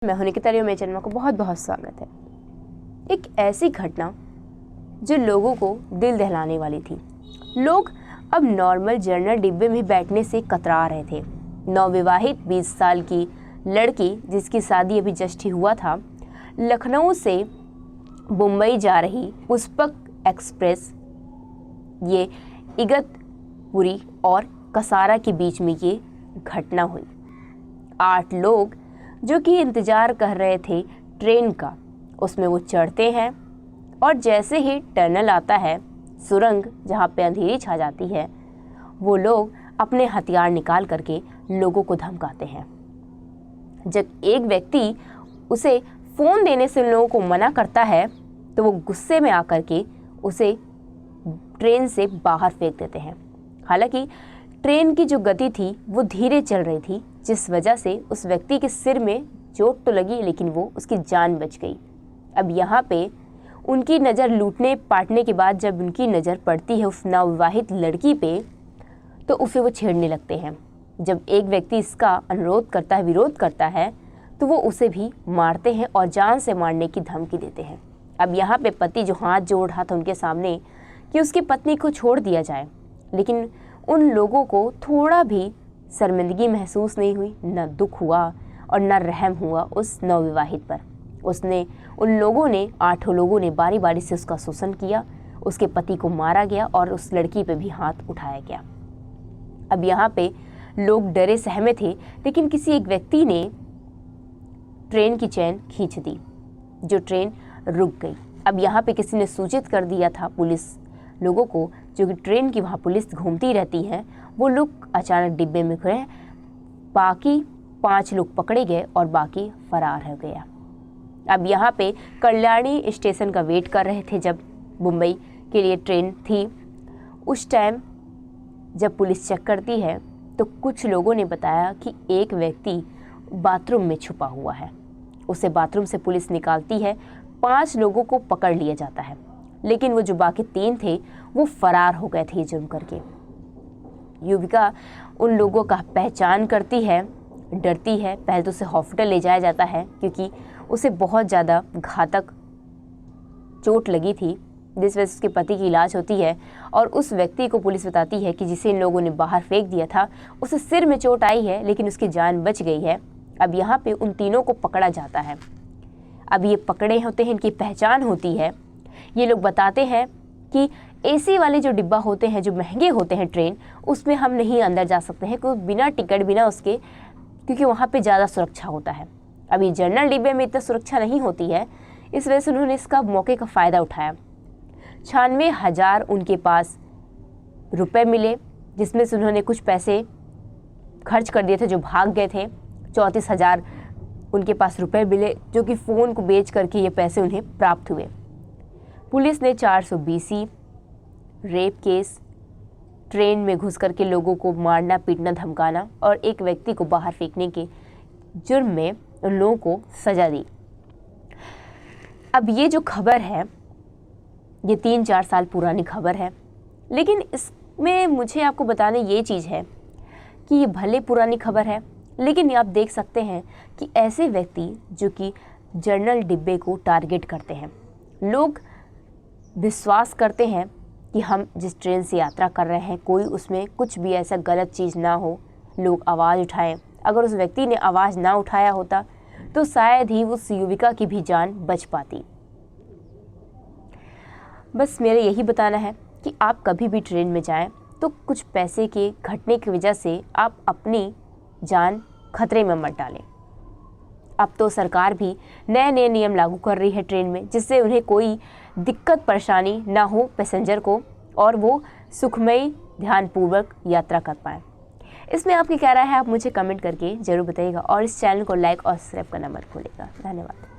मैं हूं निकिता में जन्मा को बहुत बहुत स्वागत है। एक ऐसी घटना जो लोगों को दिल दहलाने वाली थी। लोग अब नॉर्मल जनरल डिब्बे में बैठने से कतरा रहे थे। नवविवाहित 20 साल की लड़की जिसकी शादी अभी जस्ट ही हुआ था, लखनऊ से मुंबई जा रही पुष्पक एक्सप्रेस, ये इगतपुरी और कसारा के बीच में ये घटना हुई। 8 लोग जो कि इंतज़ार कर रहे थे ट्रेन का, उसमें वो चढ़ते हैं और जैसे ही टनल आता है, सुरंग जहाँ पे अंधेरी छा जाती है, वो लोग अपने हथियार निकाल करके लोगों को धमकाते हैं। जब एक व्यक्ति उसे फ़ोन देने से उन लोगों को मना करता है तो वो गुस्से में आकर के उसे ट्रेन से बाहर फेंक देते हैं। हालांकि ट्रेन की जो गति थी वो धीरे चल रही थी, जिस वजह से उस व्यक्ति के सिर में चोट तो लगी लेकिन वो उसकी जान बच गई। अब यहाँ पे उनकी नज़र लूटने पाटने के बाद जब उनकी नज़र पड़ती है उस नवविवाहित लड़की पे, तो उसे वो छेड़ने लगते हैं। जब एक व्यक्ति इसका अनुरोध करता है, विरोध करता है, तो वो उसे भी मारते हैं और जान से मारने की धमकी देते हैं। अब यहाँ पे पति जो हाथ जोड़ रहा था उनके सामने कि उसकी पत्नी को छोड़ दिया जाए, लेकिन उन लोगों को थोड़ा भी शर्मिंदगी महसूस नहीं हुई, न दुख हुआ और न रहम हुआ उस नवविवाहित पर। उन लोगों ने 8 लोगों ने बारी बारी से उसका शोषण किया, उसके पति को मारा गया और उस लड़की पे भी हाथ उठाया गया। अब यहाँ पे लोग डरे सहमे थे, लेकिन किसी एक व्यक्ति ने ट्रेन की चेन खींच दी, जो ट्रेन रुक गई। अब यहाँ पे किसी ने सूचित कर दिया था पुलिस लोगों को, जो कि ट्रेन की वहाँ पुलिस घूमती रहती है, वो लोग अचानक डिब्बे में गए। बाकी 5 लोग पकड़े गए और बाकी फरार हो गया। अब यहाँ पे कल्याणी स्टेशन का वेट कर रहे थे जब मुंबई के लिए ट्रेन थी। उस टाइम जब पुलिस चेक करती है तो कुछ लोगों ने बताया कि एक व्यक्ति बाथरूम में छुपा हुआ है। उसे बाथरूम से पुलिस निकालती है, 5 लोगों को पकड़ लिया जाता है, लेकिन वो जो बाकी 3 थे वो फरार हो गए थे जुर्म करके। युविका उन लोगों का पहचान करती है, डरती है। पहले तो उसे हॉस्पिटल ले जाया जाता है क्योंकि उसे बहुत ज़्यादा घातक चोट लगी थी, जिस वजह से उसके पति की इलाज होती है। और उस व्यक्ति को पुलिस बताती है कि जिसे इन लोगों ने बाहर फेंक दिया था, उसे सिर में चोट आई है लेकिन उसकी जान बच गई है। अब यहाँ पे उन तीनों को पकड़ा जाता है। अब ये पकड़े होते हैं, इनकी पहचान होती है। ये लोग बताते हैं कि एसी वाले जो डिब्बा होते हैं, जो महंगे होते हैं ट्रेन, उसमें हम नहीं अंदर जा सकते हैं, क्योंकि बिना टिकट बिना उसके, क्योंकि वहाँ पे ज़्यादा सुरक्षा होता है। अभी जनरल डिब्बे में इतना सुरक्षा नहीं होती है, इस वजह से उन्होंने इसका मौके का फ़ायदा उठाया। 96,000 उनके पास रुपए मिले, जिसमें से उन्होंने कुछ पैसे खर्च कर दिए थे जो भाग गए थे। 34,000 उनके पास रुपए मिले, जो कि फ़ोन को बेच करके ये पैसे उन्हें प्राप्त हुए। पुलिस ने 420 रेप केस, ट्रेन में घुस करके लोगों को मारना, पीटना, धमकाना और एक व्यक्ति को बाहर फेंकने के जुर्म में उन लोगों को सजा दी। अब ये जो खबर है, ये 3-4 साल पुरानी खबर है, लेकिन इसमें मुझे आपको बताने ये चीज़ है कि ये भले पुरानी खबर है, लेकिन आप देख सकते हैं कि ऐसे व्यक्ति जो कि जनरल डिब्बे को टारगेट करते हैं, लोग विश्वास करते हैं कि हम जिस ट्रेन से यात्रा कर रहे हैं कोई उसमें कुछ भी ऐसा गलत चीज़ ना हो, लोग आवाज़ उठाएं। अगर उस व्यक्ति ने आवाज़ ना उठाया होता तो शायद ही उस युविका की भी जान बच पाती। बस मेरा यही बताना है कि आप कभी भी ट्रेन में जाएं तो कुछ पैसे के घटने की वजह से आप अपनी जान खतरे में मत डालें। अब तो सरकार भी नए नए नियम लागू कर रही है ट्रेन में, जिससे उन्हें कोई दिक्कत परेशानी ना हो पैसेंजर को, और वो सुखमयी ध्यानपूर्वक यात्रा कर पाएँ। इसमें आपकी क्या राय है, आप मुझे कमेंट करके ज़रूर बताइएगा और इस चैनल को लाइक और सब्सक्राइब करना मत भूलिएगा। धन्यवाद।